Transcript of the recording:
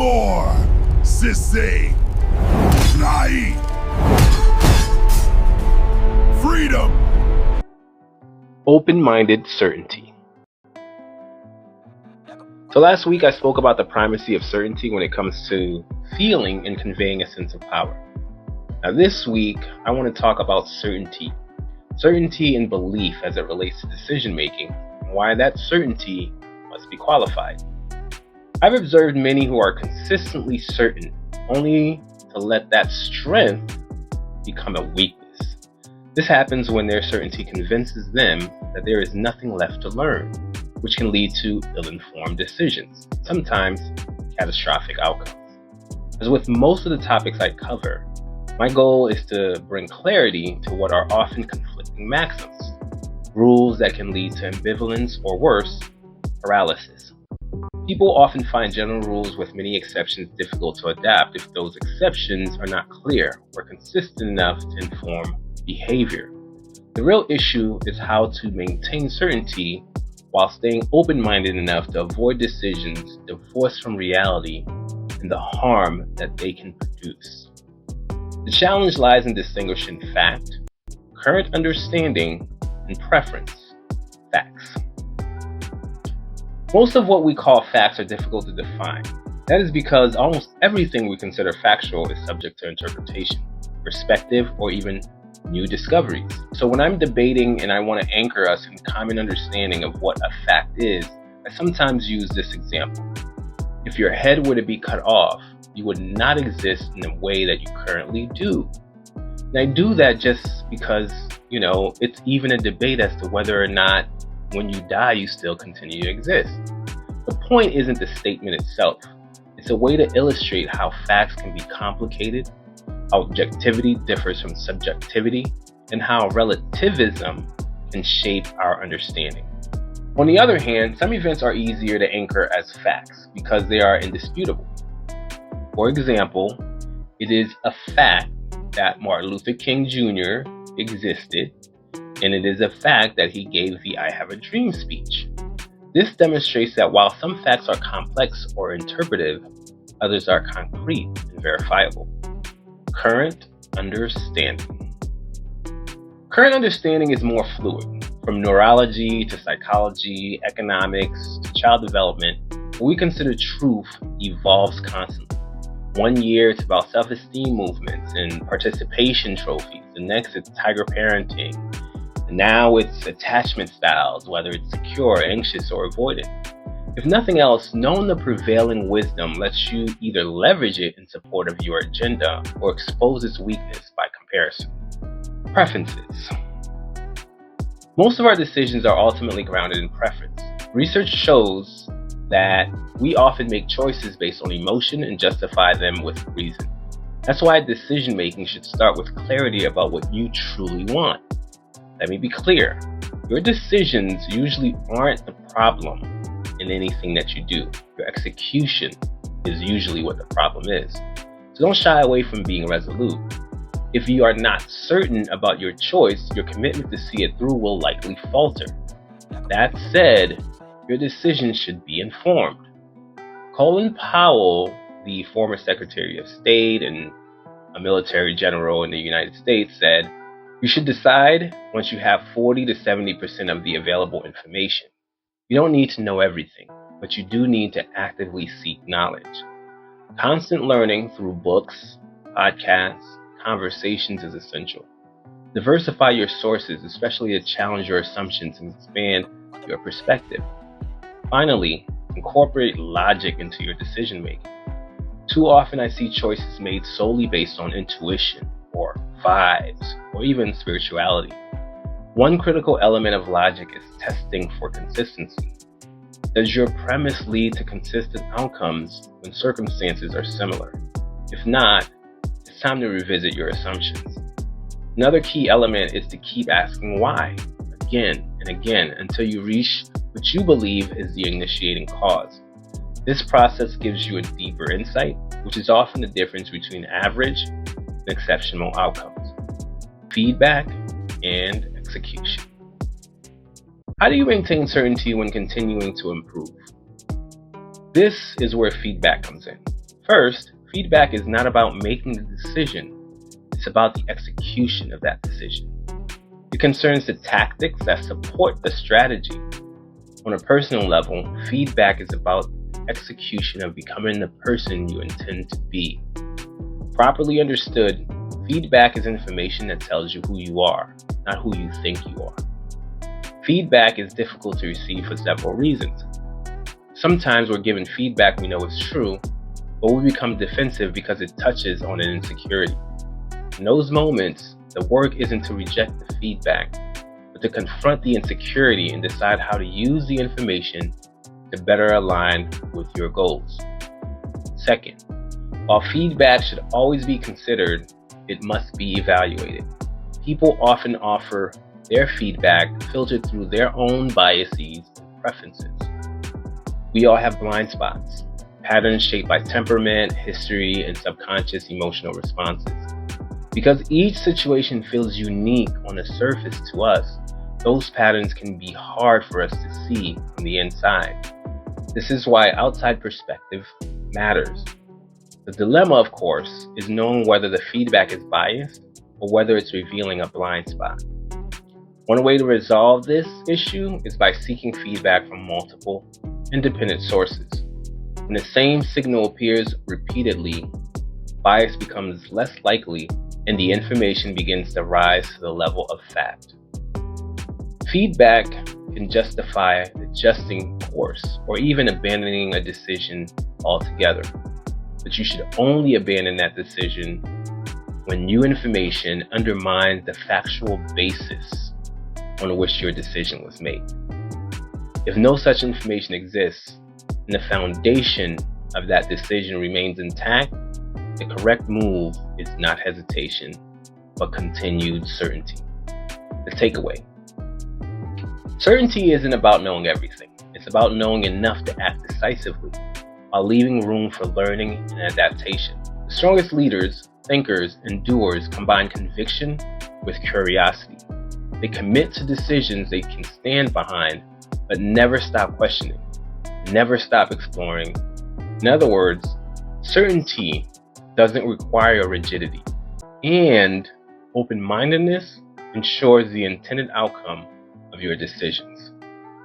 more, sissy. Fly. Freedom. Open-minded certainty. So last week I spoke about the primacy of certainty when it comes to feeling and conveying a sense of power. Now this week I want to talk about certainty and belief as it relates to decision making, and why that certainty must be qualified. I've observed many who are consistently certain, only to let that strength become a weakness. This happens when their certainty convinces them that there is nothing left to learn, which can lead to ill-informed decisions, sometimes catastrophic outcomes. As with most of the topics I cover, my goal is to bring clarity to what are often conflicting maxims, rules that can lead to ambivalence or worse, paralysis. People often find general rules with many exceptions difficult to adapt if those exceptions are not clear or consistent enough to inform behavior. The real issue is how to maintain certainty while staying open-minded enough to avoid decisions divorced from reality and the harm that they can produce. The challenge lies in distinguishing fact, current understanding, and preference, facts. Most of what we call facts are difficult to define. That is because almost everything we consider factual is subject to interpretation, perspective, or even new discoveries. So when I'm debating and I want to anchor us in common understanding of what a fact is, I sometimes use this example. If your head were to be cut off, you would not exist in the way that you currently do. And I do that just because, it's even a debate as to whether or not when you die you still continue to exist. The point isn't the statement itself. It's a way to illustrate how facts can be complicated, how objectivity differs from subjectivity, and how relativism can shape our understanding. On the other hand, some events are easier to anchor as facts because they are indisputable. For example, it is a fact that Martin Luther King Jr. existed, and it is a fact that he gave the I Have a Dream speech. This demonstrates that while some facts are complex or interpretive, others are concrete and verifiable. Current understanding. Current understanding is more fluid. From neurology to psychology, economics to child development, what we consider truth evolves constantly. 1 year it's about self-esteem movements and participation trophies. The next it's tiger parenting. And now it's attachment styles, whether it's secure, anxious, or avoidant. If nothing else, knowing the prevailing wisdom lets you either leverage it in support of your agenda or expose its weakness by comparison. Preferences. Most of our decisions are ultimately grounded in preference. Research shows that we often make choices based on emotion and justify them with reason. That's why decision making should start with clarity about what you truly want. Let me be clear. Your decisions usually aren't the problem in anything that you do. Your execution is usually what the problem is. So don't shy away from being resolute. If you are not certain about your choice, your commitment to see it through will likely falter. That said, your decision should be informed. Colin Powell, the former Secretary of State and a military general in the United States, said, "You should decide once you have 40 to 70% of the available information. You don't need to know everything, but you do need to actively seek knowledge. Constant learning through books, podcasts, conversations is essential. Diversify your sources, especially to challenge your assumptions and expand your perspective. Finally, incorporate logic into your decision making. Too often I see choices made solely based on intuition or vibes or even spirituality. One critical element of logic is testing for consistency. Does your premise lead to consistent outcomes when circumstances are similar? If not, it's time to revisit your assumptions. Another key element is to keep asking why, again and again, until you reach what you believe is the initiating cause. This process gives you a deeper insight, which is often the difference between average and exceptional outcomes. Feedback and execution. How do you maintain certainty when continuing to improve? This is where feedback comes in. First, feedback is not about making the decision, it's about the execution of that decision. It concerns the tactics that support the strategy. On a personal level, feedback is about the execution of becoming the person you intend to be. Properly understood, feedback is information that tells you who you are, not who you think you are. Feedback is difficult to receive for several reasons. Sometimes we're given feedback we know is true, but we become defensive because it touches on an insecurity. In those moments, the work isn't to reject the feedback, but to confront the insecurity and decide how to use the information to better align with your goals. Second, while feedback should always be considered, it must be evaluated. People often offer their feedback filtered through their own biases and preferences. We all have blind spots, patterns shaped by temperament, history, and subconscious emotional responses. Because each situation feels unique on the surface to us, those patterns can be hard for us to see from the inside. This is why outside perspective matters. The dilemma, of course, is knowing whether the feedback is biased or whether it's revealing a blind spot. One way to resolve this issue is by seeking feedback from multiple, independent sources. When the same signal appears repeatedly, bias becomes less likely and the information begins to rise to the level of fact. Feedback can justify adjusting course or even abandoning a decision altogether, but you should only abandon that decision when new information undermines the factual basis on which your decision was made. If no such information exists and the foundation of that decision remains intact, the correct move is not hesitation, but continued certainty. The takeaway. Certainty isn't about knowing everything. It's about knowing enough to act decisively while leaving room for learning and adaptation. The strongest leaders, thinkers, and doers combine conviction with curiosity. They commit to decisions they can stand behind, but never stop questioning, never stop exploring. In other words, certainty doesn't require rigidity, and open-mindedness ensures the intended outcome of your decisions.